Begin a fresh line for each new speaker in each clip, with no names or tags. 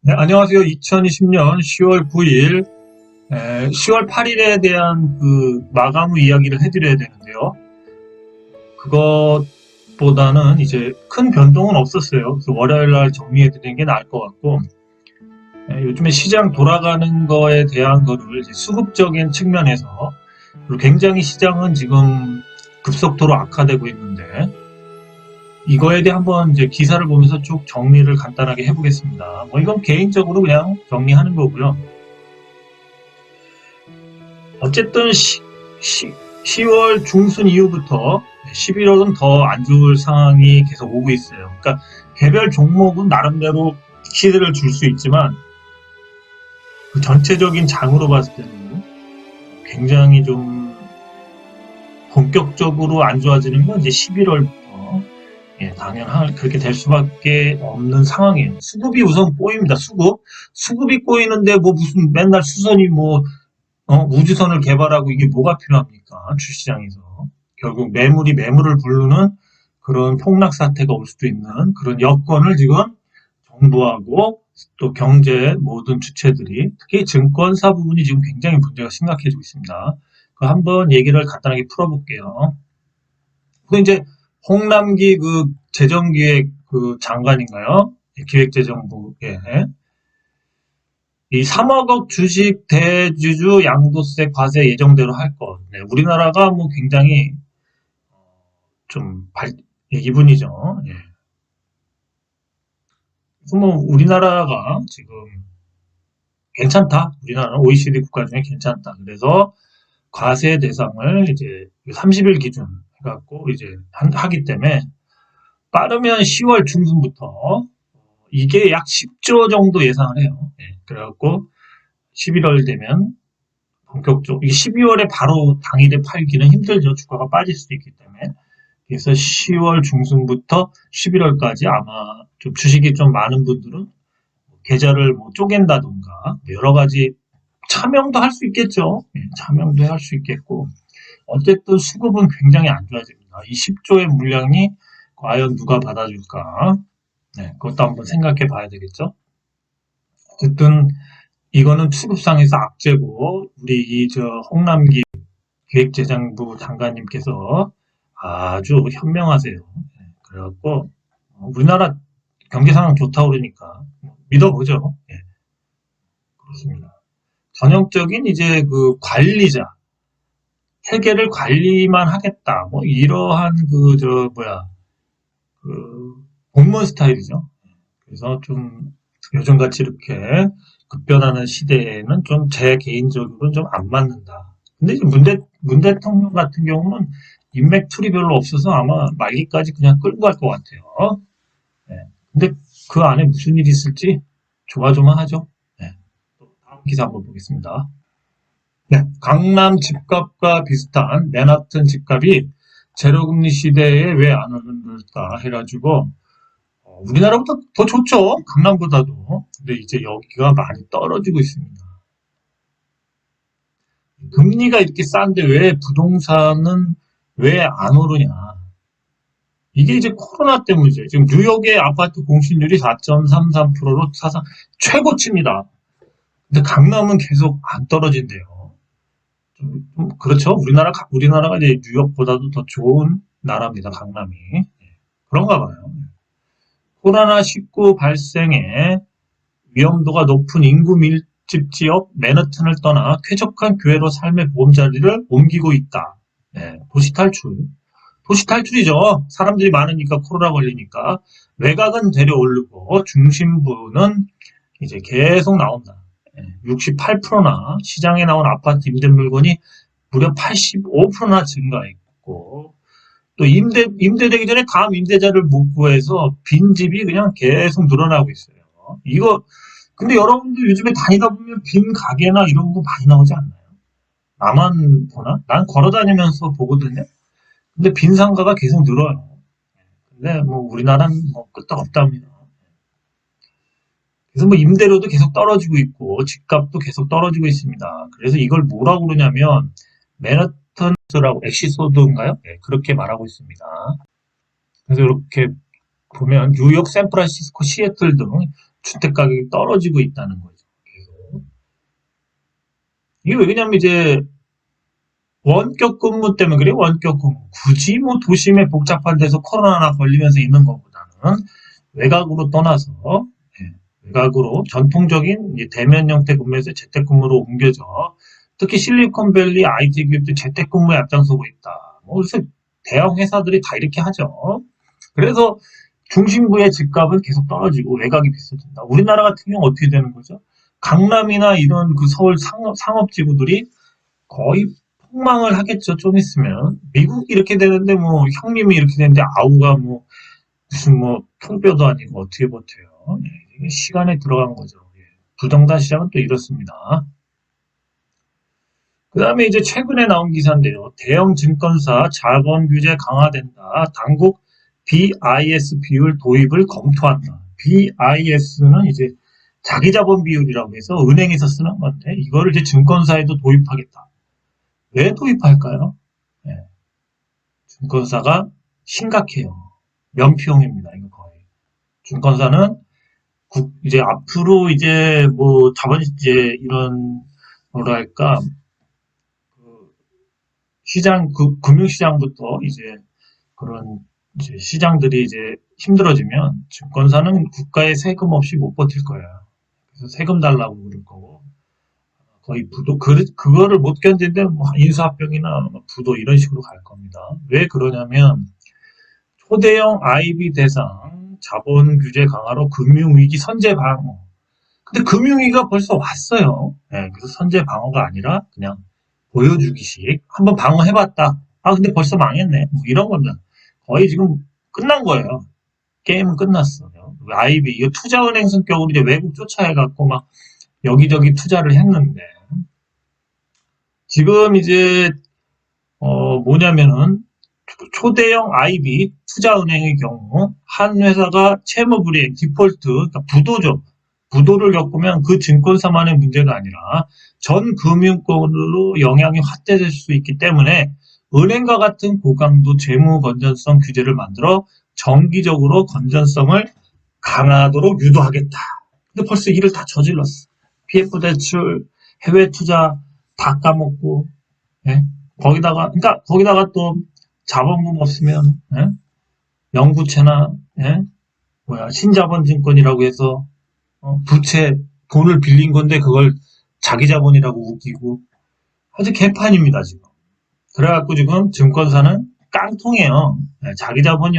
네, 안녕하세요. 2020년 10월 9일, 10월 8일에 대한 그 마감 후 이야기를 해드려야 되는데요. 그것보다는 이제 큰 변동은 없었어요. 그래서 월요일 날 정리해드리는 게 나을 것 같고, 요즘에 시장 돌아가는 거에 대한 거를 이제 수급적인 측면에서, 그리고 굉장히 시장은 지금 급속도로 악화되고 있는데, 이거에 대해 한번 이제 기사를 보면서 쭉 정리를 간단하게 해보겠습니다. 뭐 이건 개인적으로 그냥 정리하는 거고요. 어쨌든 10월 중순 이후부터 11월은 더 안 좋을 상황이 계속 오고 있어요. 그러니까 개별 종목은 나름대로 시세를 줄 수 있지만 그 전체적인 장으로 봤을 때는 굉장히 좀 본격적으로 안 좋아지는 건 이제 11월부터 당연한 그렇게 될 수밖에 없는 상황이에요. 수급이 우선 꼬입니다. 수급이 꼬이는데 뭐 무슨 맨날 수선이 뭐 우주선을 개발하고 이게 뭐가 필요합니까? 주시장에서. 결국 매물을 부르는 그런 폭락 사태가 올 수도 있는 그런 여건을 지금 정부하고 또 경제 모든 주체들이 특히 증권사 부분이 지금 굉장히 문제가 심각해지고 있습니다. 그 한번 얘기를 간단하게 풀어볼게요. 그 이제 홍남기 그 재정기획 그 장관인가요? 기획재정부에 이 3억억 주식 대주주 양도세 과세 예정대로 할 것. 네, 우리나라가 뭐 굉장히 좀 이분이죠. 예. 그래서 뭐 우리나라가 지금 괜찮다. 우리나라는 OECD 국가 중에 괜찮다. 그래서 과세 대상을 이제 30일 기준 해갖고 이제 하기 때문에 빠르면 10월 중순부터 이게 약 10조 정도 예상을 해요. 예, 그래갖고 11월 되면 본격적으로 이게 12월에 바로 당일에 팔기는 힘들죠. 주가가 빠질 수도 있기 때문에. 그래서 10월 중순부터 11월까지 아마 좀 주식이 좀 많은 분들은 계좌를 뭐 쪼갠다던가 여러 가지 차명도 할 수 있겠죠. 차명도 할 수 있겠고 어쨌든 수급은 굉장히 안 좋아집니다. 이 10조의 물량이 과연 누가 받아줄까? 네, 그것도 한번 생각해 봐야 되겠죠. 어쨌든 이거는 수급상에서 악재고 우리 이 저 홍남기 기획재정부 장관님께서 아주 현명하세요. 그래갖고 우리나라 경제 상황 좋다고 그러니까 믿어보죠. 예, 그렇습니다. 전형적인 이제 그 관리자, 회계를 관리만 하겠다. 뭐 이러한 그 저 뭐야 그 공무원 스타일이죠. 그래서 좀 요즘같이 이렇게 급변하는 시대에는 좀 제 개인적으로는 좀 안 맞는다. 근데 이제 문 대통령 같은 경우는 인맥 풀이 별로 없어서 아마 말기까지 그냥 끌고 갈 것 같아요. 네. 근데 그 안에 무슨 일이 있을지 조마조마하죠. 네. 다음 기사 한번 보겠습니다. 네. 강남 집값과 비슷한 맨하튼 집값이 제로금리 시대에 왜 안 오를까 해가지고 우리나라보다 더 좋죠. 강남보다도. 근데 이제 여기가 많이 떨어지고 있습니다. 금리가 이렇게 싼데 왜 부동산은 왜 안 오르냐. 이게 이제 코로나 때문이죠. 지금 뉴욕의 아파트 공실률이 4.33%로 사상 최고치입니다. 근데 강남은 계속 안 떨어진대요. 좀 그렇죠. 우리나라가 이제 뉴욕보다도 더 좋은 나라입니다. 강남이. 그런가 봐요. 코로나19 발생에 위험도가 높은 인구 밀집 지역 맨하튼을 떠나 쾌적한 교외로 삶의 보금자리를 옮기고 있다. 네, 도시 탈출. 도시 탈출이죠. 사람들이 많으니까 코로나 걸리니까 외곽은 데려오르고 중심부는 이제 계속 나온다. 68%나 시장에 나온 아파트 임대 물건이 무려 85%나 증가했고 또 임대되기 전에 다음 임대자를 못 구해서 빈집이 그냥 계속 늘어나고 있어요. 이거 근데 여러분들 요즘에 다니다 보면 빈 가게나 이런 거 많이 나오지 않나요? 나만 보나? 난 걸어 다니면서 보거든요. 근데 빈 상가가 계속 늘어요. 근데 뭐 우리나라는 뭐 끄떡없답니다. 그래서 뭐 임대료도 계속 떨어지고 있고 집값도 계속 떨어지고 있습니다. 그래서 이걸 뭐라고 그러냐면 맨하탄스라고 엑시소드인가요? 네, 그렇게 말하고 있습니다. 그래서 이렇게 보면 뉴욕, 샌프란시스코, 시애틀 등 주택 가격이 떨어지고 있다는 거죠. 계속. 이게 왜냐면 이제 원격 근무 때문에 그래요. 원격 근무. 굳이 뭐 도심에 복잡한 데서 코로나나 걸리면서 있는 것보다는 외곽으로 떠나서 예, 외곽으로 전통적인 대면 형태 근무에서 재택근무로 옮겨져. 특히 실리콘밸리 IT 기업도 재택근무에 앞장서고 있다. 뭐 요새 대형 회사들이 다 이렇게 하죠. 그래서 중심부의 집값은 계속 떨어지고 외곽이 비싸진다. 우리나라 같은 경우는 어떻게 되는 거죠? 강남이나 이런 그 서울 상업지구들이 거의 폭망을 하겠죠. 좀 있으면. 미국 이렇게 되는데 뭐 형님이 이렇게 되는데 아우가 뭐 무슨 뭐 통뼈도 아니고 어떻게 버텨요. 예, 이게 시간에 들어간 거죠. 예. 부동산 시장은 또 이렇습니다. 그 다음에 이제 최근에 나온 기사인데요. 대형 증권사 자본 규제 강화된다. 당국 BIS 비율 도입을 검토한다. BIS는 이제 자기 자본 비율이라고 해서 은행에서 쓰는 건데 이거를 이제 증권사에도 도입하겠다. 왜 도입할까요? 예, 증권사가 심각해요. 면피용입니다. 이거 거의. 증권사는 이제 앞으로 이제 뭐 자본 이제 이런 뭐랄까 그 시장 금융시장부터 이제 그런 이제 시장들이 이제 힘들어지면 증권사는 국가의 세금 없이 못 버틸 거예요. 그래서 세금 달라고 그럴 거고 거의 부도 그거를 못 견디는데 뭐 인수합병이나 부도 이런 식으로 갈 겁니다. 왜 그러냐면 초대형 IB 대상 자본 규제 강화로 금융위기 선제 방어. 근데 금융위기가 벌써 왔어요. 네, 그래서 선제 방어가 아니라 그냥 보여주기식. 한번 방어해봤다. 아, 근데 벌써 망했네. 뭐 이런 겁니다. 거의 지금 끝난 거예요. 게임은 끝났어요. IB, 이거 투자은행 성격으로 이제 외국 쫓아해갖고 막 여기저기 투자를 했는데, 지금 이제, 뭐냐면은, 초대형 IB 투자은행의 경우, 한 회사가 채무불이행, 디폴트, 그러니까 부도죠. 부도를 겪으면 그 증권사만의 문제가 아니라 전 금융권으로 영향이 확대될 수 있기 때문에 은행과 같은 고강도 재무 건전성 규제를 만들어 정기적으로 건전성을 강화하도록 유도하겠다. 근데 벌써 일을 다 저질렀어. PF 대출, 해외 투자 다 까먹고, 예? 그러니까 거기다가 또 자본금 없으면, 예? 영구채나, 예? 신자본증권이라고 해서, 부채, 돈을 빌린 건데 그걸 자기 자본이라고 웃기고, 아주 개판입니다, 지금. 그래갖고 지금 증권사는 깡통이에요. 예, 자기 자본이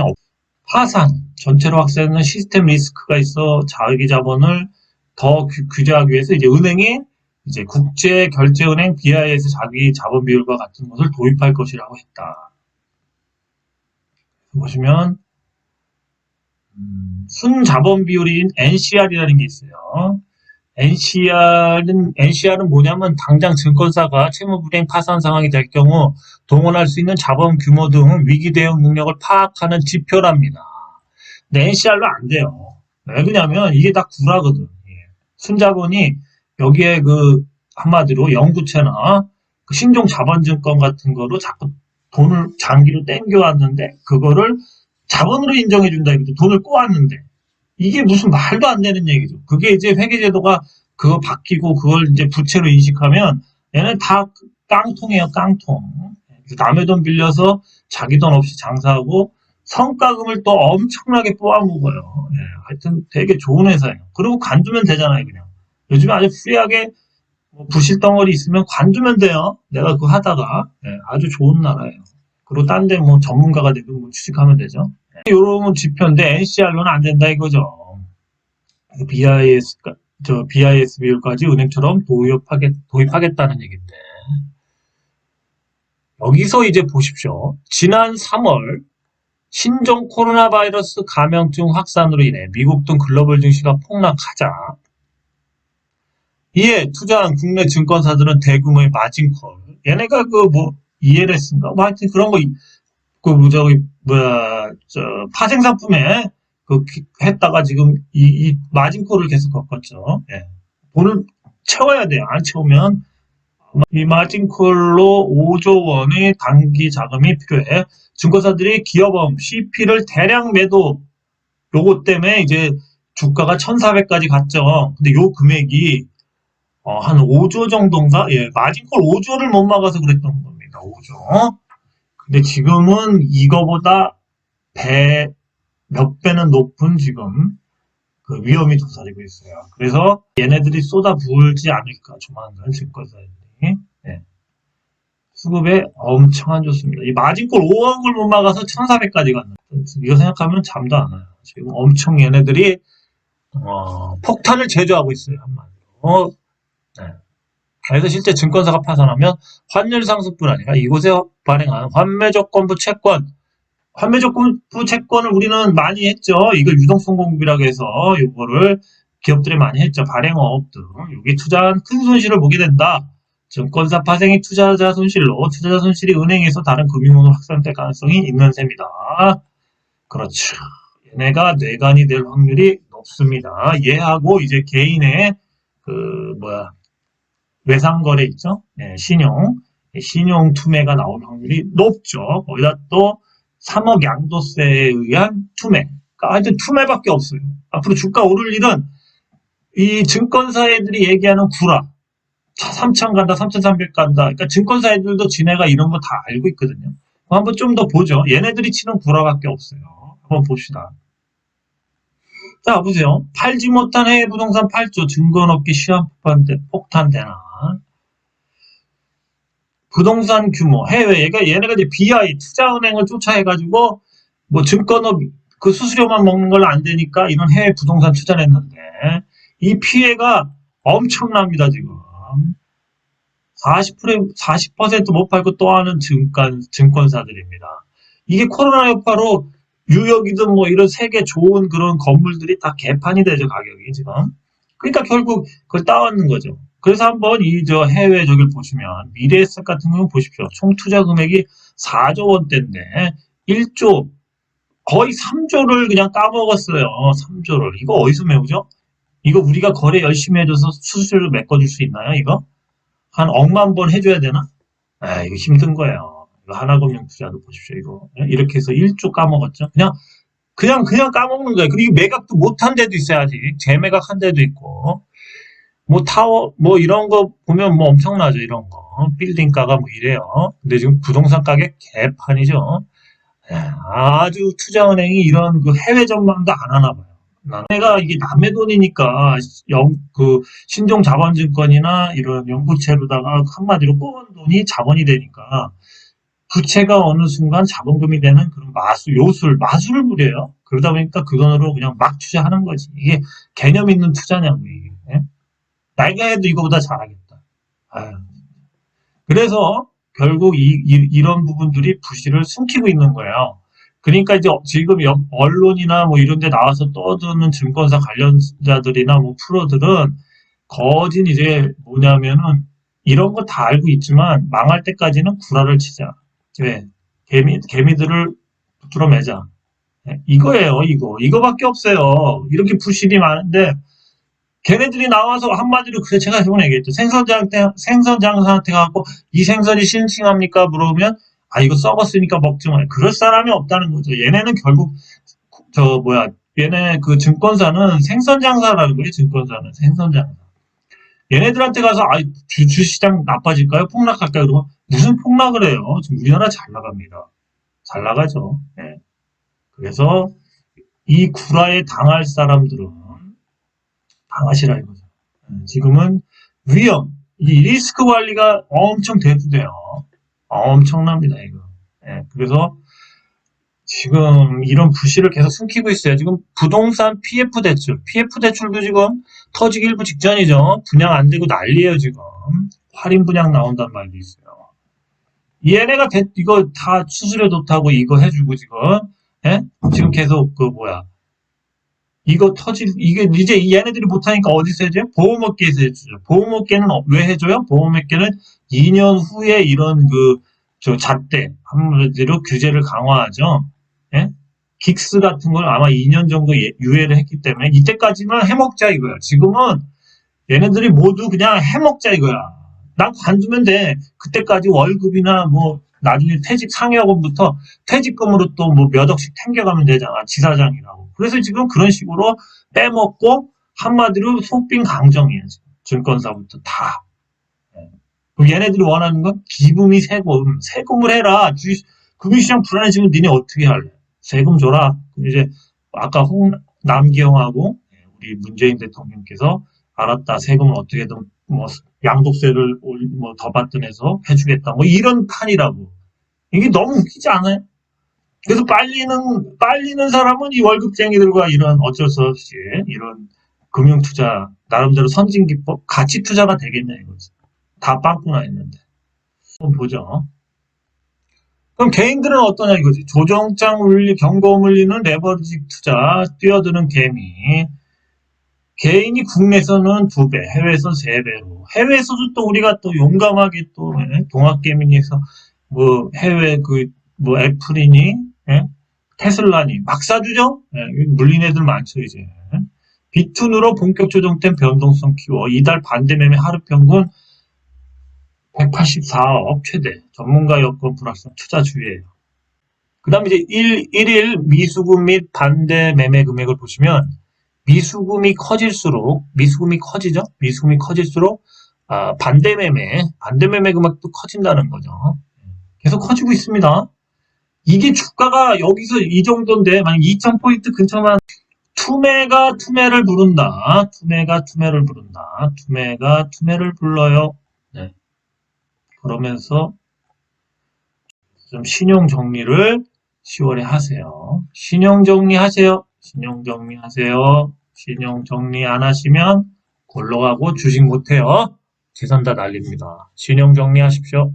파산, 전체로 확산하는 시스템 리스크가 있어 자기 자본을 더 규제하기 위해서 이제 은행이 이제 국제결제은행 BIS 자기 자본 비율과 같은 것을 도입할 것이라고 했다. 보시면 순자본 비율인 NCR이라는 게 있어요. NCR은 뭐냐면 당장 증권사가 채무불이행 파산 상황이 될 경우 동원할 수 있는 자본 규모 등 위기 대응 능력을 파악하는 지표랍니다. 근데 NCR로 안 돼요. 왜 그러냐면 이게 다 구라거든. 순자본이 여기에 그 한마디로 영구채나 그 신종 자본증권 같은 거로 자꾸 돈을 장기로 땡겨왔는데 그거를 자본으로 인정해준다 이거죠. 돈을 꼬았는데 이게 무슨 말도 안 되는 얘기죠. 그게 이제 회계제도가 그거 바뀌고 그걸 이제 부채로 인식하면 얘는 다 깡통이에요, 깡통. 남의 돈 빌려서 자기 돈 없이 장사하고 성과금을 또 엄청나게 뽑아먹어요. 예, 하여튼 되게 좋은 회사예요. 그리고 관두면 되잖아요, 그냥. 요즘에 아주 프리하게 뭐 부실 덩어리 있으면 관두면 돼요. 내가 그거 하다가. 예, 아주 좋은 나라예요. 그리고 딴 데 뭐 전문가가 되든 뭐 취직하면 되죠. 요런 지표인데 NCR로는 안 된다 이거죠. BIS 비율까지 은행처럼 도입하겠다는 얘기인데. 여기서 이제 보십시오. 지난 3월 신종 코로나 바이러스 감염증 확산으로 인해 미국 등 글로벌 증시가 폭락하자 이에 투자한 국내 증권사들은 대규모의 마진콜. 얘네가 그 뭐 ELS인가 뭐 하여튼 그런 거 파생상품에 했다가 지금 이 마진콜을 계속 겪었죠. 예. 돈을 채워야 돼요. 안 채우면 이 마진콜로 5조 원의 단기 자금이 필요해. 증권사들이 기업원 CP를 대량 매도 요거 때문에 이제 주가가 1,400까지 갔죠. 근데 요 금액이 한 5조 정도인가? 예, 마진콜 5조를 못 막아서 그랬던 겁니다. 5조. 근데 지금은 이거보다 몇 배는 높은 지금 그 위험이 도사리고 있어요. 그래서 얘네들이 쏟아부을지 않을까 조만간 증권사들이. 예. 수급에 엄청 안 좋습니다. 이 마진콜 5억을 못 막아서 1,400까지 갔는데 이거 생각하면 잠도 안 와요. 지금 엄청 얘네들이 폭탄을 제조하고 있어요. 한마디로. 네. 그래서 실제 증권사가 파산하면 환율 상승뿐 아니라 이곳에 발행한 환매조건부 채권을 우리는 많이 했죠. 이거 유동성 공급이라고 해서 이거를 기업들이 많이 했죠. 발행업 등 여기 투자한 큰 손실을 보게 된다. 증권사 파생이 투자자 손실로 투자자 손실이 은행에서 다른 금융으로 확산될 가능성이 있는 셈이다. 그렇죠. 얘네가 뇌관이 될 확률이 높습니다. 얘하고 이제 개인의 그 외상거래 있죠? 네, 신용 투매가 나올 확률이 높죠. 거기다 또 3억 양도세에 의한 투매. 그러니까 하여튼 투매밖에 없어요. 앞으로 주가 오를 일은 이 증권사 애들이 얘기하는 구라. 3,000 간다, 3,300 간다. 그러니까 증권사 애들도 지네가 이런 거 다 알고 있거든요. 한번 좀 더 보죠. 얘네들이 치는 구라밖에 없어요. 한번 봅시다. 자, 보세요. 팔지 못한 해외 부동산 8조 증권업계 시황 폭탄 대나. 부동산 규모, 해외, 얘네가 이제 BI, 투자은행을 쫓아해가지고, 뭐 증권업, 그 수수료만 먹는 걸로 안 되니까 이런 해외 부동산 투자를 했는데, 이 피해가 엄청납니다, 지금. 40%못 팔고 또 하는 증권사들입니다. 이게 코로나 여파로 뉴욕이든 뭐 이런 세계 좋은 그런 건물들이 다 개판이 되죠, 가격이 지금. 그러니까 결국 그걸 따왔는 거죠. 그래서 한번 저 해외 저기를 보시면 미래에셋 같은 경우 보십시오. 총 투자 금액이 4조 원대인데 1조 거의 3조를 그냥 까먹었어요. 3조를. 이거 어디서 메우죠? 이거 우리가 거래 열심히 해줘서 수수료를 메꿔줄 수 있나요? 이거? 한 억만 번 해줘야 되나? 이거 힘든 거예요. 이거 하나금융 투자도 보십시오. 이거 이렇게 해서 1조 까먹었죠. 그냥 까먹는 거예요. 그리고 매각도 못한 데도 있어야지. 재매각한 데도 있고. 뭐 타워 뭐 이런 거 보면 뭐 엄청나죠. 이런 거 빌딩가가 뭐 이래요. 근데 지금 부동산 가격 개판이죠. 아주 투자은행이 이런 그 해외 전망도 안 하나 봐요. 내가 이게 남의 돈이니까 그 신종자본증권이나 이런 연구체로다가 한마디로 뽑은 돈이 자본이 되니까 부채가 어느 순간 자본금이 되는 그런 마술을 부려요. 그러다 보니까 그 돈으로 그냥 막 투자하는 거지. 이게 개념 있는 투자냐고 이게. 내가 해도 이거보다 잘하겠다. 아유. 그래서 결국 이런 부분들이 부실을 숨기고 있는 거예요. 그러니까 이제 지금 언론이나 뭐 이런 데 나와서 떠드는 증권사 관련자들이나 뭐 프로들은 거진 이제 뭐냐면은 이런 거 다 알고 있지만 망할 때까지는 구라를 치자. 왜? 개미들을 붙들어매자. 이거예요, 이거. 이거밖에 없어요. 이렇게 부실이 많은데 걔네들이 나와서 한마디로 그래 제가 저번에 얘기했죠. 생선 장사한테 가고 이 생선이 싱싱합니까? 물어보면 이거 썩었으니까 먹지 마. 그럴 사람이 없다는 거죠. 얘네는 결국 얘네 그 증권사는 생선 장사라는 거예요. 증권사는 생선 장사. 얘네들한테 가서 주시장 나빠질까요? 폭락할까요? 그러면 무슨 폭락을 해요? 지금 우리나라 잘 나갑니다. 잘 나가죠. 네. 그래서 이 구라에 당할 사람들은 당하시라 이거죠. 지금은 이 리스크 관리가 엄청 대두돼요. 엄청납니다, 이거. 그래서 지금 이런 부실을 계속 숨기고 있어요. 지금 부동산 PF 대출도 지금 터지기 일부 직전이죠. 분양 안 되고 난리예요, 지금. 할인 분양 나온다는 말도 있어요. 얘네가 이거 다 수수료 좋다고 이거 해주고 지금, 지금 계속 이게 이제 얘네들이 못하니까 어디서 해줘요? 보험업계에서 해주죠. 보험업계는 왜 해줘요? 보험업계는 2년 후에 이런 잣대, 한마디로 규제를 강화하죠. 예? 긱스 같은 걸 아마 2년 정도 유예를 했기 때문에 이때까지만 해먹자 이거야. 지금은 얘네들이 모두 그냥 해먹자 이거야. 난 관두면 돼. 그때까지 월급이나 뭐 나중에 상여금부터 퇴직금으로 또 뭐 몇 억씩 챙겨가면 되잖아. 지사장이라고. 그래서 지금 그런 식으로 빼먹고 한마디로 속빈 강정이에요. 지금. 증권사부터 다. 예. 그럼 얘네들이 원하는 건 기금이 세금. 세금을 해라. 금융시장 불안해지면 니네 어떻게 할래? 세금 줘라. 이제 아까 남기영하고 우리 문재인 대통령께서 알았다. 세금을 어떻게든 뭐 양도세를 뭐 더 받든해서 해주겠다. 뭐 이런 판이라고. 이게 너무 웃기지 않아요? 그래서 빨리는 사람은 이 월급쟁이들과 이런 어쩔 수 없이 이런 금융투자, 나름대로 선진기법, 가치투자가 되겠냐 이거지. 다 빵꾸나 있는데. 한번 보죠. 그럼 개인들은 어떠냐 이거지. 조정장 울리, 경고음 울리는 레버리지 투자, 뛰어드는 개미. 개인이 국내에서는 2배, 해외에서 3배로. 해외에서도 또 우리가 또 용감하게 또 동학개미에서 뭐 해외 뭐 애플이니 테슬라니 막 사주죠. 물린 애들 많죠 이제. 비툰으로 본격 조정된 변동성 키워 이달 반대 매매 하루 평균 184억 최대. 전문가 여건 불확성 투자 주의예요. 그 다음에 이제 1일 미수금 및 반대 매매 금액을 보시면 미수금이 커질수록 미수금이 커질수록 반대 매매 금액도 커진다는 거죠. 계속 커지고 있습니다. 이게 주가가 여기서 이 정도인데 만약 2000포인트 근처만 투매가 투매를 부른다. 투매가 투매를 불러요. 네. 그러면서 좀 신용 정리를 10월에 하세요. 신용 정리 안 하시면 골로 가고 주식 못해요. 재산 다 날립니다. 신용 정리하십시오.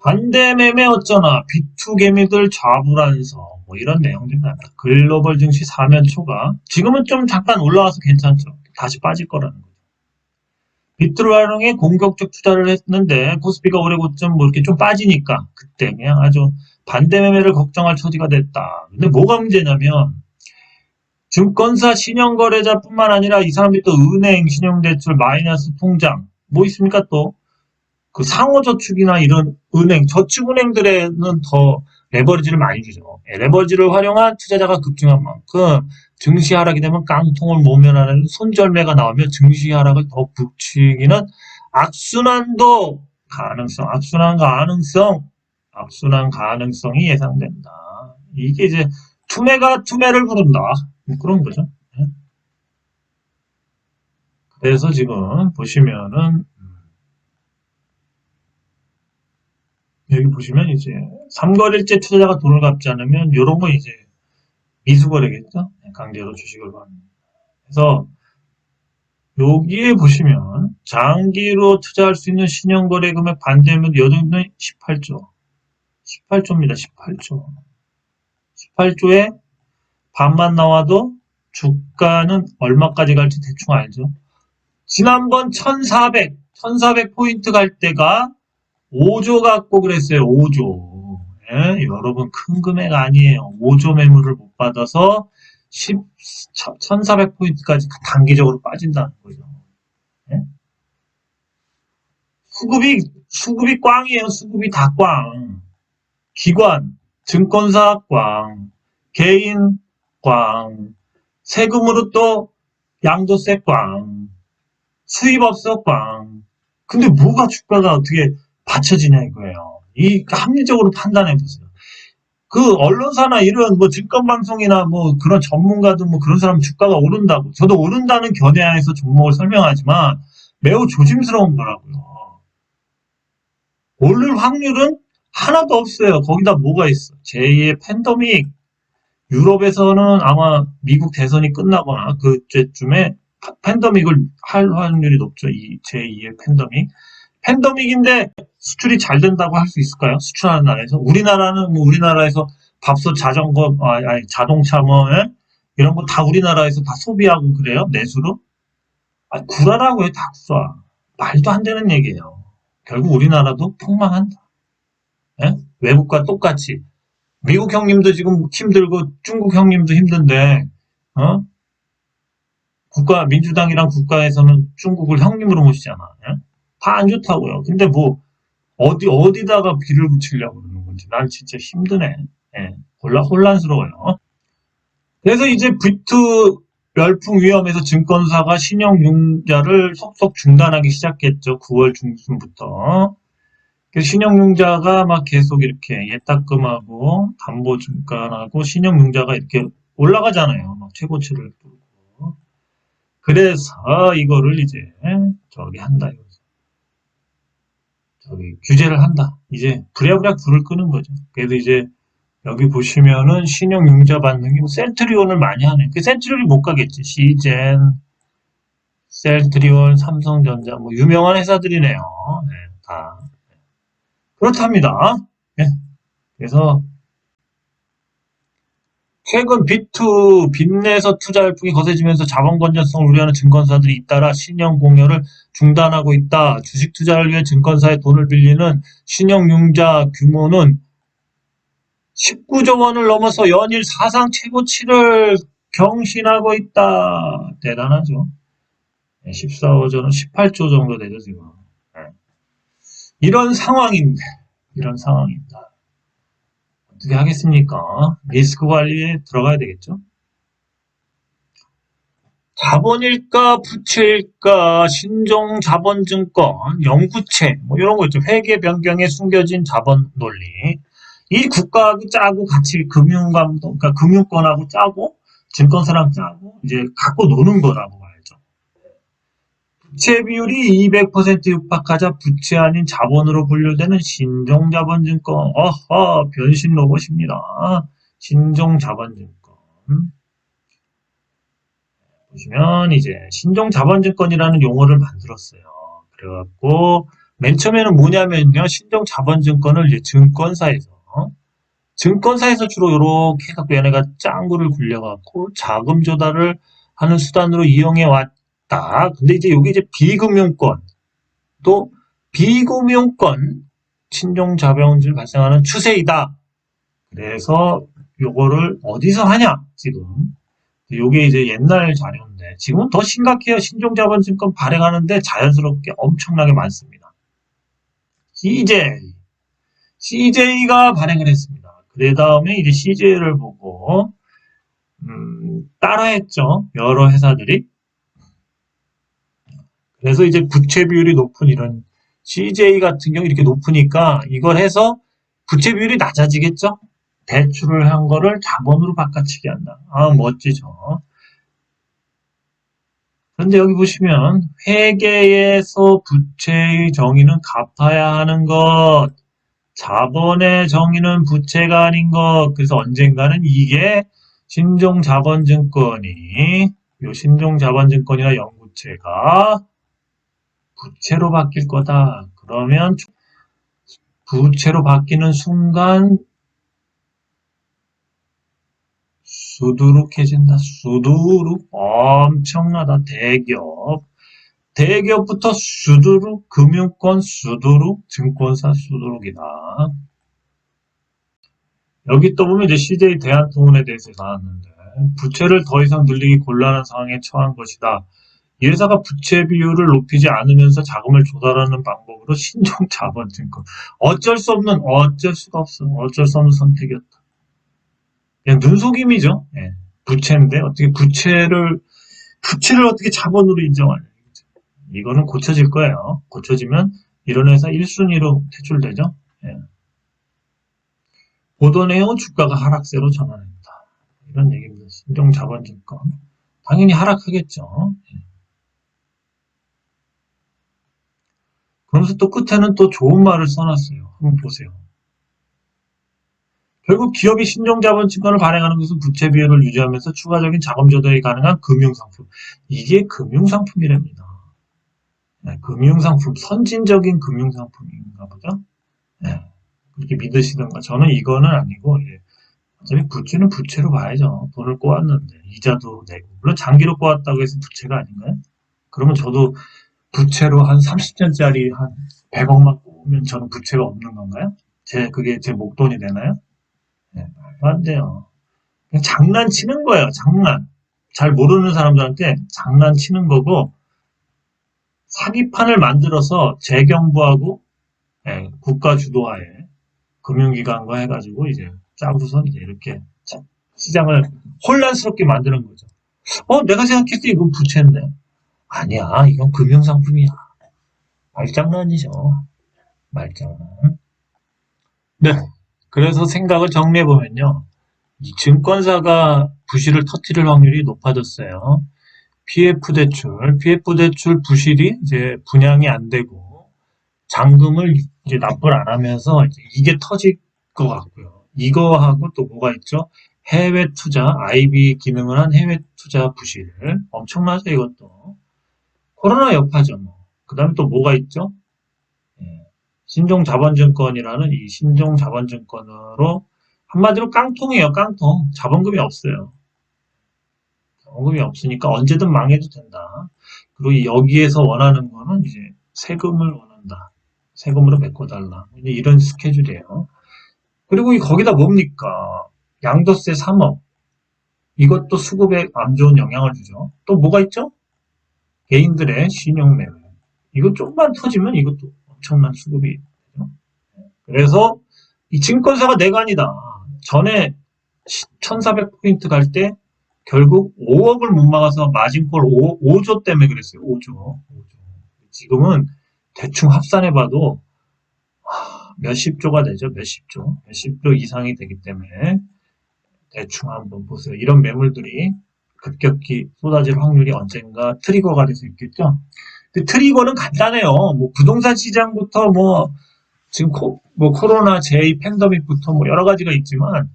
반대매매 어쩌나 비투개미들 좌불안성 뭐 이런 내용들이 나옵니다. 글로벌 증시 사면 초과 지금은 좀 잠깐 올라와서 괜찮죠. 다시 빠질 거라는 거죠. 비트를 활용해 공격적 투자를 했는데 코스피가 올해 고점 뭐 이렇게 좀 빠지니까 그때 그냥 아주 반대매매를 걱정할 처지가 됐다. 근데 뭐가 문제냐면 증권사 신용거래자뿐만 아니라 이 사람들이 또 은행 신용대출 마이너스 통장 뭐 있습니까 또 그 상호저축이나 이런 은행, 저축은행들에는 더 레버리지를 많이 주죠. 레버리지를 활용한 투자자가 급증한 만큼 증시 하락이 되면 깡통을 모면하는 손절매가 나오며 증시 하락을 더 부추기는 악순환 가능성이 예상된다. 이게 이제 투매가 투매를 부른다. 그런 거죠. 그래서 지금 보시면은 여기 보시면 이제 삼거래일제 투자자가 돈을 갚지 않으면 이런 거 이제 미수거래겠죠. 강제로 주식을 받는. 그래서 여기에 보시면 장기로 투자할 수 있는 신용거래 금액 반대면 여전히 18조. 18조입니다. 18조. 18조에 반만 나와도 주가는 얼마까지 갈지 대충 알죠. 지난번 1400포인트 갈 때가 5조 갖고 그랬어요. 5조. 예, 여러분 큰 금액 아니에요. 5조 매물을 못 받아서 1400포인트까지 단기적으로 빠진다는 거죠. 예? 수급이 꽝이에요. 수급이 다 꽝. 기관, 증권사 꽝, 개인 꽝, 세금으로 또 양도세 꽝, 수입업소 꽝. 근데 뭐가 주가가 어떻게 받쳐지냐 이거예요. 이 합리적으로 판단해 보세요. 그 언론사나 이런 뭐 증권방송이나 뭐 그런 전문가들 뭐 그런 사람 주가가 오른다고 저도 오른다는 견해하에서 종목을 설명하지만 매우 조심스러운 거라고요. 오를 확률은 하나도 없어요. 거기다 뭐가 있어? 제2의 팬데믹. 유럽에서는 아마 미국 대선이 끝나거나 그때쯤에 팬데믹을 할 확률이 높죠. 이 제2의 팬데믹인데 수출이 잘 된다고 할 수 있을까요? 수출하는 나라에서 우리나라는 뭐 우리나라에서 밥솥, 자전거, 자동차 뭐 이런 거 다 우리나라에서 다 소비하고 그래요? 내수로? 구라라고요, 다 구라. 말도 안 되는 얘기예요. 결국 우리나라도 폭망한다. 예? 외국과 똑같이 미국 형님도 지금 힘들고 중국 형님도 힘든데 민주당이랑 국가에서는 중국을 형님으로 모시잖아. 예? 다 안 좋다고요. 근데 뭐 어디다가 비를 붙이려고 그러는 건지 난 진짜 힘드네. 예. 혼란스러워요. 그래서 이제 비트 열풍 위험에서 증권사가 신용융자를 속속 중단하기 시작했죠. 9월 중순부터. 그래서 신용융자가 막 계속 이렇게 예탁금하고 담보증권하고 신용융자가 이렇게 올라가잖아요. 막 최고치를 뚫고. 그래서 이거를 이제 저기 한다. 저기 규제를 한다. 이제 부랴부랴 불을 끄는 거죠. 그래서 이제 여기 보시면은 신용융자 받는 게 뭐 센트리온을 많이 하네. 그 센트리온이 못 가겠지. 시젠, 셀트리온, 삼성전자 뭐 유명한 회사들이네요. 네, 다 그렇답니다. 네, 그래서 최근 비투 빚내서 투자 열풍이 거세지면서 자본 건전성을 우려하는 증권사들이 잇따라 신용 공여를 중단하고 있다. 주식 투자를 위해 증권사에 돈을 빌리는 신용융자 규모는 19조 원을 넘어서 연일 사상 최고치를 경신하고 있다. 대단하죠. 14호조는 18조 정도 되죠, 지금. 네. 이런 상황입니다. 이런 상황입니다. 어떻게 하겠습니까? 리스크 관리에 들어가야 되겠죠? 자본일까, 부채일까, 신종 자본증권, 영구채, 뭐 이런 거 있죠. 회계 변경에 숨겨진 자본 논리. 이 국가하고 짜고 같이 그러니까 금융권하고 짜고, 증권사랑 짜고, 이제 갖고 노는 거라고 말이죠. 부채 비율이 200% 육박하자 부채 아닌 자본으로 분류되는 신종자본증권. 어허, 변신 로봇입니다. 신종자본증권. 보시면 이제 신종자본증권이라는 용어를 만들었어요. 그래갖고 맨 처음에는 뭐냐면요. 신종자본증권을 이제 증권사에서 주로 이렇게 해갖고 얘네가 짱구를 굴려갖고 자금 조달을 하는 수단으로 이용해 왔다. 근데 이제 여기 이제 비금융권 또 비금융권 신종자본을 발생하는 추세이다. 그래서 요거를 어디서 하냐 지금 요게 이제 옛날 자료인데 지금은 더 심각해요. 신종자본증권 발행하는데 자연스럽게 엄청나게 많습니다. CJ가 발행을 했습니다. 그 다음에 이제 CJ를 보고 따라했죠. 여러 회사들이. 그래서 이제 부채 비율이 높은 이런 CJ 같은 경우 이렇게 높으니까 이걸 해서 부채 비율이 낮아지겠죠. 대출을 한 거를 자본으로 바꿔치기 한다. 아, 멋지죠. 그런데 여기 보시면 회계에서 부채의 정의는 갚아야 하는 것, 자본의 정의는 부채가 아닌 것. 그래서 언젠가는 이게 신종자본증권이나 영구채가 부채로 바뀔 거다. 그러면 부채로 바뀌는 순간 수두룩해진다. 수두룩. 엄청나다. 대기업부터 수두룩, 금융권 수두룩, 증권사 수두룩이다. 여기 또 보면 이제 CJ 대한통운에 대해서 나왔는데 부채를 더 이상 늘리기 곤란한 상황에 처한 것이다. 이 회사가 부채 비율을 높이지 않으면서 자금을 조달하는 방법으로 신종자본증권. 어쩔 수가 없어. 어쩔 수 없는 선택이었다. 그냥 눈속임이죠. 예. 부채인데 어떻게 부채를 어떻게 자본으로 인정하냐. 이거는 고쳐질 거예요. 고쳐지면 이런 회사 1순위로 퇴출되죠. 예. 보도 내용은 주가가 하락세로 전환했다. 이런 얘기입니다. 신종자본증권. 당연히 하락하겠죠. 예. 그러면서 또 끝에는 또 좋은 말을 써놨어요. 한번 보세요. 결국 기업이 신종자본증권을 발행하는 것은 부채 비율을 유지하면서 추가적인 자금 조달이 가능한 금융상품. 이게 금융상품이랍니다. 네, 금융상품, 선진적인 금융상품인가 보죠. 네, 그렇게 믿으시던가. 저는 이거는 아니고, 예. 어차피 부채는 부채로 봐야죠. 돈을 꼬았는데, 이자도 내고. 물론 장기로 꼬았다고 해서 부채가 아닌가요? 그러면 저도 부채로 한 30년짜리 한 100억만 꼬으면 저는 부채가 없는 건가요? 그게 제 목돈이 되나요? 네, 말도 안 돼요. 그냥 장난치는 거예요, 장난. 잘 모르는 사람들한테 장난치는 거고, 사기판을 만들어서 재경부하고, 예, 국가 주도하에 금융기관과 해가지고 이제 짜고서 이제 이렇게 시장을 혼란스럽게 만드는 거죠. 내가 생각했을 때 이건 부채인데. 아니야, 이건 금융상품이야. 말장난이죠. 말장난. 네. 그래서 생각을 정리해보면요. 이 증권사가 부실을 터뜨릴 확률이 높아졌어요. PF 대출 부실이 이제 분양이 안 되고 잔금을 이제 납부를 안 하면서 이게 터질 것 같고요. 이거하고 또 뭐가 있죠? 해외 투자, IB 기능을 한 해외 투자 부실. 엄청나죠, 이것도. 코로나 여파죠, 뭐. 그 다음에 또 뭐가 있죠? 예, 신종자본증권이라는 이 신종자본증권으로 한마디로 깡통이에요, 깡통. 자본금이 없어요. 자본금이 없으니까 언제든 망해도 된다. 그리고 여기에서 원하는 거는 이제 세금을 원한다. 세금으로 메꿔달라. 이제 이런 스케줄이에요. 그리고 거기다 뭡니까? 양도세 3억. 이것도 수급에 안 좋은 영향을 주죠. 또 뭐가 있죠? 개인들의 신용매매. 이거 좀만 터지면 이것도 엄청난 수급이 되죠. 그래서 이 증권사가 내가 아니다. 전에 1400포인트 갈 때 결국 5억을 못 막아서 마진콜 5조 때문에 그랬어요. 5조. 지금은 대충 합산해봐도 몇십 조가 되죠. 몇십 조. 몇십 조 이상이 되기 때문에 대충 한번 보세요. 이런 매물들이 급격히 쏟아질 확률이 언젠가 트리거가 될 수 있겠죠. 근데 트리거는 간단해요. 뭐 부동산 시장부터 뭐 지금 뭐 코로나 제2 팬데믹부터 뭐 여러 가지가 있지만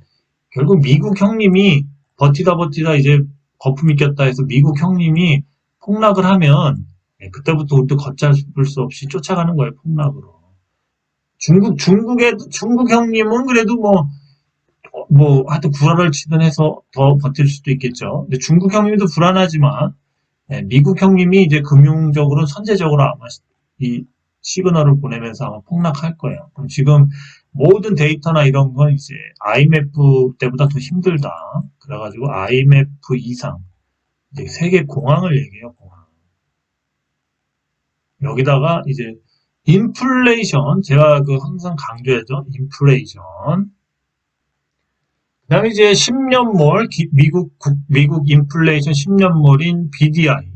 결국 미국 형님이 버티다 이제 거품이 꼈다 해서 미국 형님이 폭락을 하면 그때부터 우리도 걷잡을 수 없이 쫓아가는 거예요. 폭락으로. 중국 형님은 그래도 하여튼 구라를 치든 해서 더 버틸 수도 있겠죠. 근데 중국 형님도 불안하지만, 미국 형님이 이제 금융적으로 선제적으로 아마 이 시그널을 보내면서 아마 폭락할 거예요. 그럼 지금 모든 데이터나 이런 건 이제 IMF 때보다 더 힘들다. 그래가지고 IMF 이상, 이제 세계 공황을 얘기해요, 공황. 여기다가 이제 인플레이션, 제가 항상 강조해죠. 인플레이션. 그다음에 이제 10년물 미국 인플레이션 10년물인 BDI,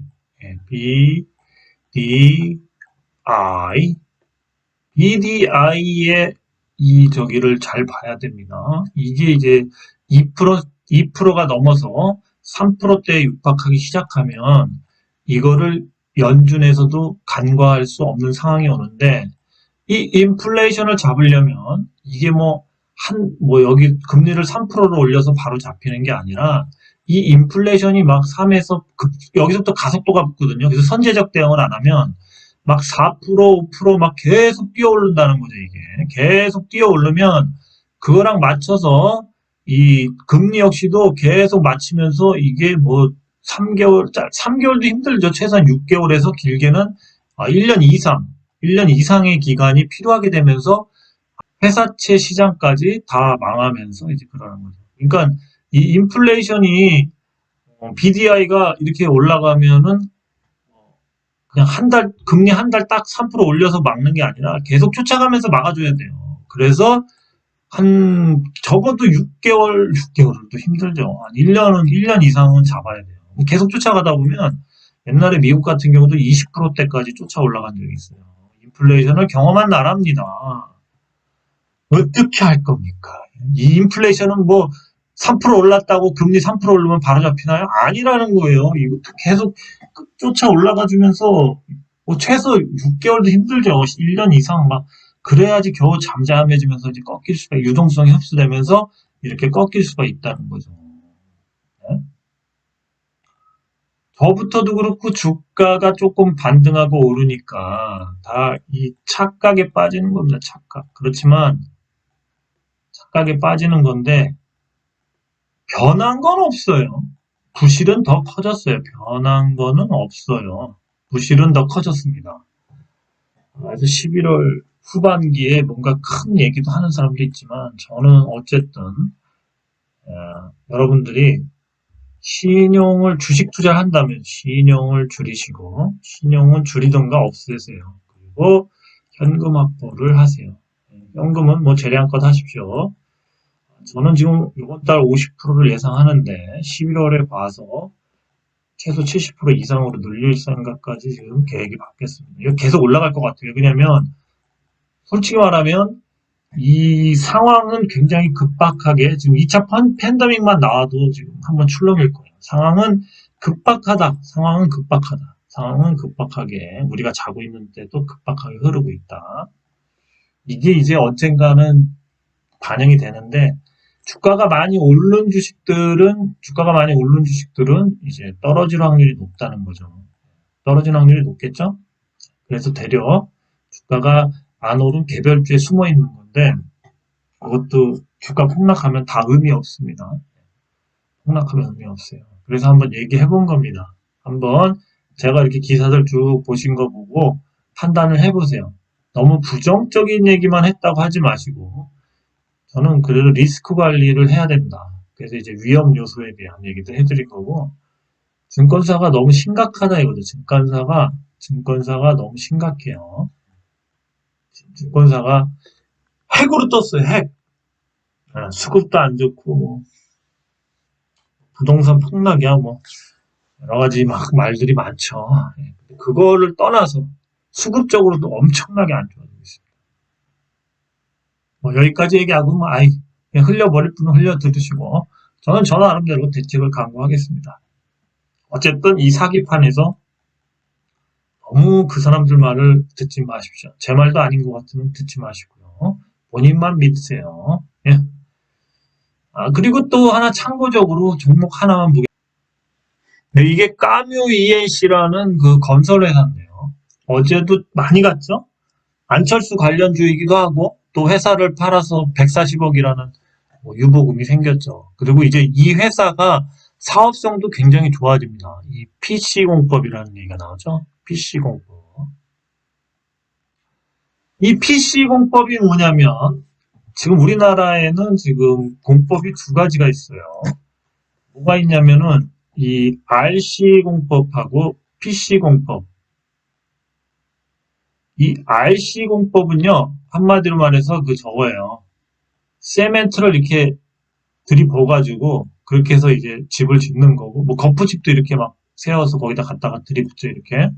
BDI의 이 저기를 잘 봐야 됩니다. 이게 이제 2%가 넘어서 3%대에 육박하기 시작하면 이거를 연준에서도 간과할 수 없는 상황이 오는데 이 인플레이션을 잡으려면 이게 여기 금리를 3%로 올려서 바로 잡히는 게 아니라 이 인플레이션이 막 3에서 여기서부터 가속도가 붙거든요. 그래서 선제적 대응을 안 하면 막 4%, 5% 막 계속 뛰어오른다는 거죠, 이게. 계속 뛰어오르면 그거랑 맞춰서 이 금리 역시도 계속 맞추면서 이게 3개월도 힘들죠. 최소한 6개월에서 길게는 1년 이상, 1년 이상의 기간이 필요하게 되면서 회사채 시장까지 다 망하면서 이제 그러는 거죠. 그러니까 이 인플레이션이 BDI가 이렇게 올라가면은 그냥 금리 한 달 딱 3% 올려서 막는 게 아니라 계속 쫓아가면서 막아줘야 돼요. 그래서 적어도 6개월도 힘들죠. 한 1년 이상은 잡아야 돼요. 계속 쫓아가다 보면 옛날에 미국 같은 경우도 20%대까지 쫓아 올라간 적이 있어요. 인플레이션을 경험한 나라입니다. 어떻게 할 겁니까? 이 인플레이션은 3% 올랐다고 금리 3% 오르면 바로 잡히나요? 아니라는 거예요. 이것도 계속 쫓아 올라가 주면서 최소 6개월도 힘들죠. 1년 이상 그래야지 겨우 잠잠해지면서 이제 유동성이 흡수되면서 이렇게 꺾일 수가 있다는 거죠. 네? 저부터도 그렇고 주가가 조금 반등하고 오르니까 다 이 착각에 빠지는 겁니다. 착각. 그렇지만 착각에 빠지는 건데 변한 건 없어요. 부실은 더 커졌어요. 변한 거는 없어요. 부실은 더 커졌습니다. 그래서 11월 후반기에 뭔가 큰 얘기도 하는 사람도 있지만 저는 어쨌든 여러분들이 주식 투자를 한다면 신용을 줄이시고 신용은 줄이던가 없애세요. 그리고 현금 확보를 하세요. 현금은 재량껏 하십시오. 저는 지금 이번 달 50%를 예상하는데 11월에 봐서 최소 70% 이상으로 늘릴 생각까지 지금 계획이 바뀌었습니다. 이거 계속 올라갈 것 같아요. 왜냐면 솔직히 말하면 이 상황은 굉장히 급박하게 지금 2차 팬데믹만 나와도 지금 한번 출렁일 거예요. 상황은 급박하다. 상황은 급박하다. 상황은 급박하게 우리가 자고 있는 때도 급박하게 흐르고 있다. 이게 이제 언젠가는 반영이 되는데 주가가 많이 오른 주식들은 이제 떨어질 확률이 높다는 거죠. 떨어질 확률이 높겠죠? 그래서 되려 주가가 안 오른 개별주에 숨어 있는 건데 그것도 주가 폭락하면 다 의미 없습니다. 폭락하면 의미 없어요. 그래서 한번 얘기해 본 겁니다. 한번 제가 이렇게 기사들 쭉 보신 거 보고 판단을 해보세요. 너무 부정적인 얘기만 했다고 하지 마시고 저는 그래도 리스크 관리를 해야 된다. 그래서 이제 위험 요소에 대한 얘기도 해드릴 거고 증권사가 너무 심각하다 이거죠. 증권사가 너무 심각해요. 증권사가 핵으로 떴어요. 핵. 수급도 안 좋고 부동산 폭락이야 뭐 여러 가지 막 말들이 많죠. 그거를 떠나서 수급적으로도 엄청나게 안 좋아지고 있습니다. 뭐 여기까지 얘기하고 뭐 아이 그냥 흘려버릴 분은 흘려 들으시고 저는 저 나름대로 대책을 강구하겠습니다. 어쨌든 이 사기판에서 너무 그 사람들 말을 듣지 마십시오. 제 말도 아닌 것 같으면 듣지 마시고요. 본인만 믿으세요. 예. 그리고 또 하나 참고적으로 종목 하나만 보겠습니다. 네, 이게 까뮤 ENC라는 그 건설회사인데요. 어제도 많이 갔죠? 안철수 관련주이기도 하고 또 회사를 팔아서 140억이라는 유보금이 생겼죠. 그리고 이제 이 회사가 사업성도 굉장히 좋아집니다. 이 PC공법이라는 얘기가 나오죠. PC공법. 이 PC공법이 뭐냐면 지금 우리나라에는 지금 공법이 두 가지가 있어요. 뭐가 있냐면은 이 RC공법하고 PC공법. 이 RC공법은요, 한마디로 말해서 저거예요. 세멘트를 이렇게 들이부어가지고, 그렇게 해서 이제 집을 짓는 거고, 뭐, 거푸집도 이렇게 막 세워서 거기다 갖다가 들이붙여, 이렇게.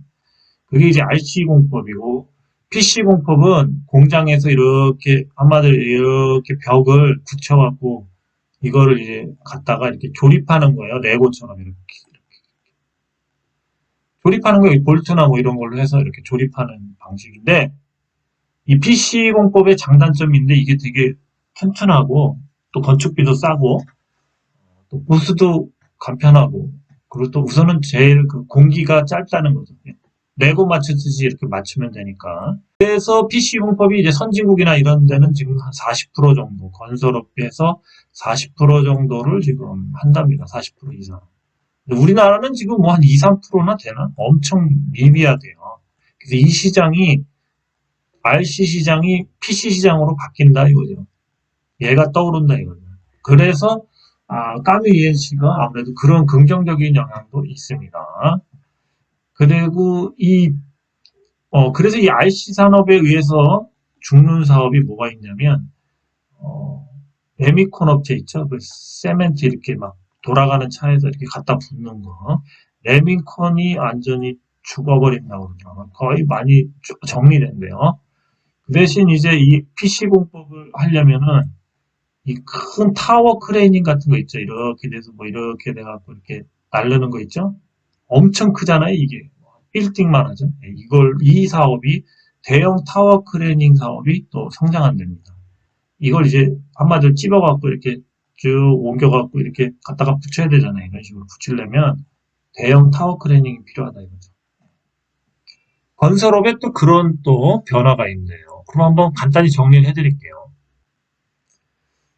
그게 이제 RC공법이고, PC공법은 공장에서 이렇게, 한마디로 이렇게 벽을 붙여갖고, 이거를 이제 갖다가 이렇게 조립하는 거예요. 레고처럼 이렇게. 조립하는 거, 볼트나 뭐 이런 걸로 해서 이렇게 조립하는 방식인데, 이 PC공법의 장단점인데 이게 되게 튼튼하고, 또 건축비도 싸고, 또 부수도 간편하고, 그리고 또 우선은 제일 그 공기가 짧다는 거죠. 레고 맞추듯이 이렇게 맞추면 되니까. 그래서 PC공법이 이제 선진국이나 이런 데는 지금 한 40% 정도, 건설업계에서 40% 정도를 지금 한답니다. 40% 이상. 우리나라는 지금 뭐 한 2, 3%나 되나? 엄청 미비하대요. 그래서 이 시장이 RC 시장이 PC 시장으로 바뀐다 이거죠. 얘가 떠오른다 이거죠. 그래서 까뮤 ENC가 아무래도 그런 긍정적인 영향도 있습니다. 그리고 그래서 이 RC 산업에 의해서 죽는 사업이 뭐가 있냐면 레미콘 업체 있죠. 그 세멘트 이렇게 막 돌아가는 차에서 이렇게 갖다 붓는 거. 레미콘이 완전히 죽어버린다고 그러더라고요. 거의 많이 정리된대요. 그 대신 이제 이 PC 공법을 하려면은 이 큰 타워 크레이닝 같은 거 있죠. 이렇게 돼서 뭐 이렇게 돼갖고 이렇게 날르는 거 있죠. 엄청 크잖아요. 이게 빌딩만 하죠. 이 사업이 대형 타워 크레이닝 사업이 또 성장한답니다. 이걸 이제 한마디로 찝어갖고 이렇게 쭉 옮겨갖고 이렇게 갖다가 붙여야 되잖아요. 이런 식으로 붙이려면 대형 타워 크레이닝이 필요하다 이거죠. 건설업에 또 그런 또 변화가 있네요. 그럼 한번 간단히 정리를 해드릴게요.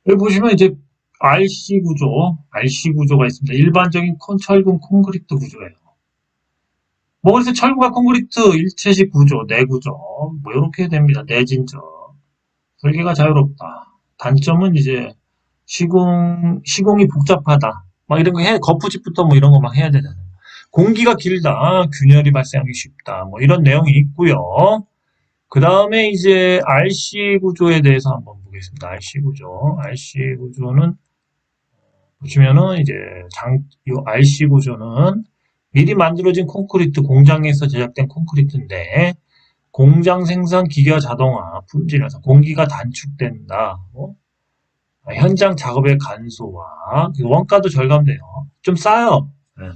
여기 보시면 이제 RC 구조가 있습니다. 일반적인 철근 콘크리트 구조예요. 뭐 그래서 철근과 콘크리트 일체식 구조, 내구조 뭐 이렇게 됩니다. 내진적 설계가 자유롭다. 단점은 이제 시공이 복잡하다. 막 이런 거 거푸집부터 뭐 이런 거 막 해야 되잖아요. 공기가 길다. 균열이 발생하기 쉽다. 뭐 이런 내용이 있고요. 그 다음에 이제 RC 구조에 대해서 한번 보겠습니다. RC 구조. RC 구조는 보시면은 이제 이 RC 구조는 미리 만들어진 콘크리트 공장에서 제작된 콘크리트인데 공장 생산 기계화 자동화 품질에서 공기가 단축된다. 현장 작업의 간소화, 원가도 절감돼요. 좀 싸요. 네.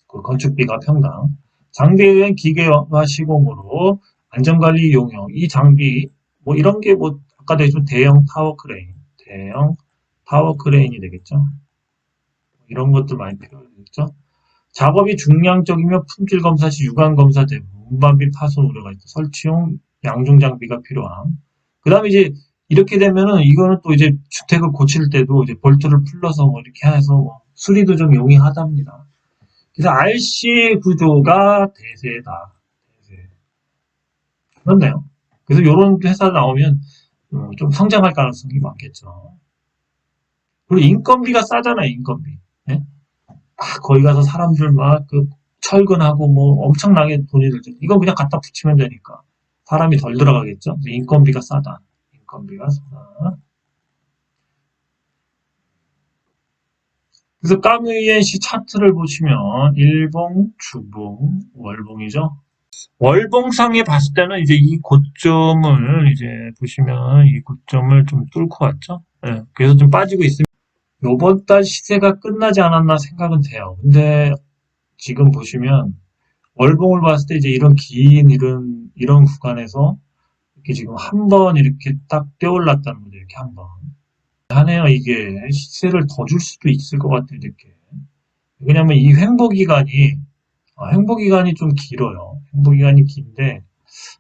그 건축비가 평당. 장비의 기계화 시공으로 안전관리 용역, 이 장비, 뭐 이런 게 뭐, 아까도 했죠. 대형 타워 크레인이 되겠죠. 이런 것들 많이 필요하겠죠. 작업이 중량적이며 품질 검사 시 유관 검사 대부 운반비 파손 우려가 있다. 설치용 양중 장비가 필요함. 그 다음에 이제 이렇게 되면은 이거는 또 이제 주택을 고칠 때도 이제 볼트를 풀러서 뭐 이렇게 해서 뭐 수리도 좀 용이하답니다. 그래서 RC 구조가 대세다. 대세. 그렇네요. 그래서 이런 회사 나오면 좀 성장할 가능성이 많겠죠. 그리고 인건비가 싸잖아요, 인건비. 네? 거기 가서 사람들 막 그 철근하고 뭐 엄청나게 돈이 들죠. 이건 그냥 갖다 붙이면 되니까 사람이 덜 들어가겠죠. 인건비가 싸다. 인건비가 싸다. 그래서 까뮤이엔시 차트를 보시면 일봉, 주봉, 월봉이죠. 월봉상에 봤을 때는 이제 이 고점을 이제 보시면 이 고점을 좀 뚫고 왔죠. 네, 그래서 좀 빠지고 있습니다. 요번 달 시세가 끝나지 않았나 생각은 돼요. 근데 지금 보시면 월봉을 봤을 때 이제 이런 긴 이런 구간에서 이렇게 지금 한 번 이렇게 딱 떼올랐다는 거죠. 이렇게 한 번. 하네요. 이게 시세를 더 줄 수도 있을 것 같아요. 이렇게. 왜냐면 이 횡보기간이 좀 길어요. 횡보기간이 긴데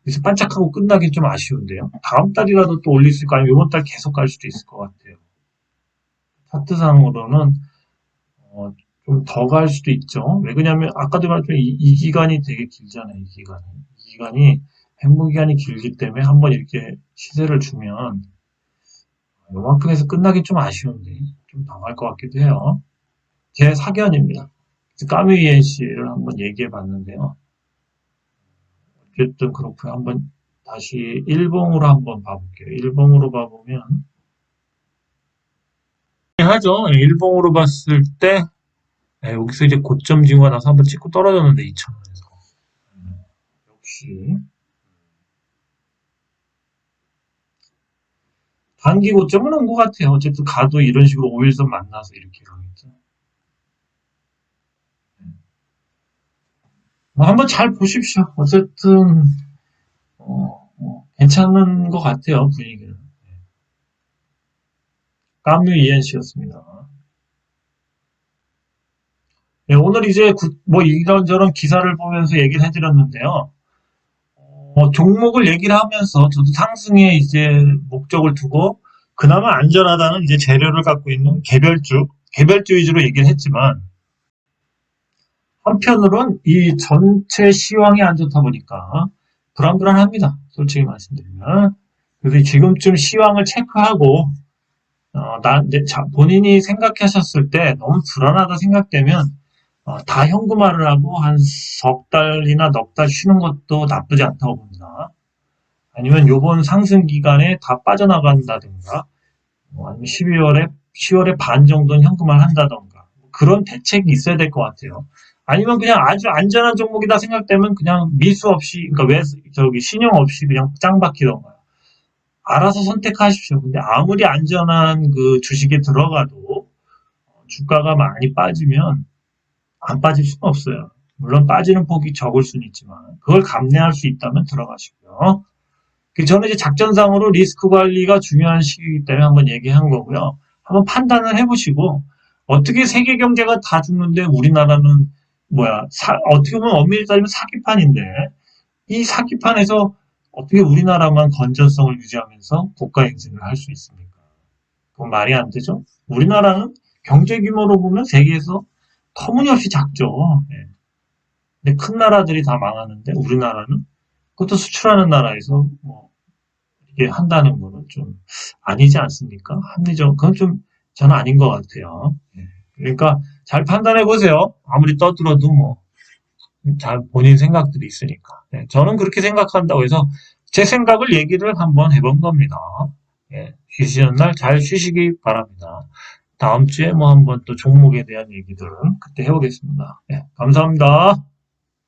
그래서 반짝하고 끝나긴 좀 아쉬운데요. 다음 달이라도 또 올릴 수 있고 아니면 이번 달 계속 갈 수도 있을 것 같아요. 차트상으로는 좀 더 갈 수도 있죠. 왜 그러냐면 아까도 말했지만 이 기간이 되게 길잖아요. 이 기간이. 이 기간이 행보 기간이 길기 때문에 한번 이렇게 시세를 주면 요만큼 해서 끝나긴 좀 아쉬운데 좀 더 갈 것 같기도 해요. 제 사견입니다. 까뮤이엔씨를 한번 얘기해 봤는데요. 어쨌든 그렇고요. 한번 다시 일봉으로 한번 봐볼게요. 일봉으로 봐보면 하죠. 일봉으로 봤을 때 여기서 이제 고점 징후가 나서 한번 찍고 떨어졌는데 2,000원에서 역시 단기 고점은 온 것 같아요. 어쨌든 가도 이런 식으로 5일선 만나서 이렇게 가겠죠. 뭐 한번 잘 보십시오. 어쨌든 괜찮은 것 같아요. 분위기는. 까뮤 이엔씨였습니다. 네, 오늘 이제 뭐 이런저런 기사를 보면서 얘기를 해드렸는데요. 종목을 얘기를 하면서 저도 상승에 이제 목적을 두고 그나마 안전하다는 이제 재료를 갖고 있는 개별주 위주로 얘기를 했지만 한편으론 이 전체 시황이 안 좋다 보니까 불안불안합니다. 솔직히 말씀드리면. 그래서 지금쯤 시황을 체크하고 본인이 생각하셨을 때 너무 불안하다 생각되면 다 현금화를 하고 한 석 달이나 넉 달 쉬는 것도 나쁘지 않다고 봅니다. 아니면 요번 상승 기간에 다 빠져나간다든가 아니면 10월에 반 정도는 현금화를 한다던가 그런 대책이 있어야 될 것 같아요. 아니면 그냥 아주 안전한 종목이다 생각되면 그냥 미수 없이 그러니까 왜 저기 신용 없이 그냥 짱 박히던가 알아서 선택하십시오. 근데 아무리 안전한 그 주식에 들어가도 주가가 많이 빠지면 안 빠질 수는 없어요. 물론 빠지는 폭이 적을 수는 있지만 그걸 감내할 수 있다면 들어가시고요. 저는 이제 작전상으로 리스크 관리가 중요한 시기이기 때문에 한번 얘기한 거고요. 한번 판단을 해보시고 어떻게 세계 경제가 다 죽는데 우리나라는 어떻게 보면 엄밀히 따지면 사기판인데 이 사기판에서 어떻게 우리나라만 건전성을 유지하면서 국가 행진을 할 수 있습니까? 그건 말이 안 되죠. 우리나라는 경제 규모로 보면 세계에서 터무니없이 작죠. 네. 근데 큰 나라들이 다 망하는데 우리나라는 그것도 수출하는 나라에서 뭐 이게 한다는 거는 좀 아니지 않습니까? 합리적, 그건 좀 저는 아닌 것 같아요. 네. 그러니까 잘 판단해 보세요. 아무리 떠들어도 뭐 잘 본인 생각들이 있으니까. 네. 저는 그렇게 생각한다고 해서 제 생각을 얘기를 한번 해본 겁니다. 예, 쉬시는 날 잘 쉬시기 바랍니다. 다음 주에 뭐 한번 또 종목에 대한 얘기들은 그때 해보겠습니다. 예, 감사합니다.